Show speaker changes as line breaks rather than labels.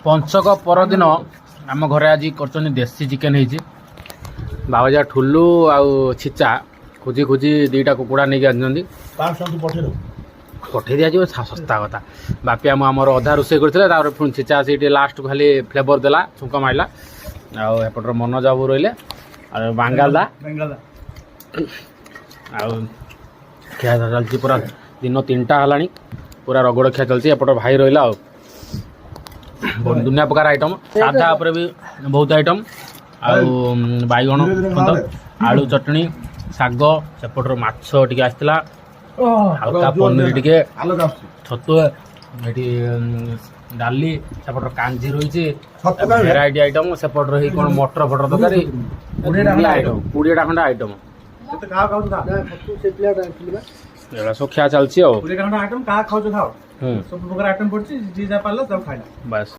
पंचक परदिन आम घरे आज कर देसी चिकेन होती बाबाजा ठुलू आउ छिचा खोजी खोजी दुईटा कुकुड़ा नहीं आनी पठे दिया सस्ता कथा बापी आमर अधा रोसे करते पुणी छिचा से लास्ट को खाली फ्लेवर देला छुंक मारला आउटर मनोज बाबू रही बांगालदा खिया चलती पूरा दिन 3टा है पूरा रगड़ खिया चलती एपट भाई रहा दुनिया प्रकार आइटम साधा उपर भी बहुत आइटम आईगण आलू चटनी शाग सेपटर माछ टी आसला हल्का पनीर टी छतु डाली सेपटर कांजी रही भेराइटी आइटम सेपटर रही कौन मटर फटर तरकारी 20टा खंडा आइटम सब खिया चलती बस।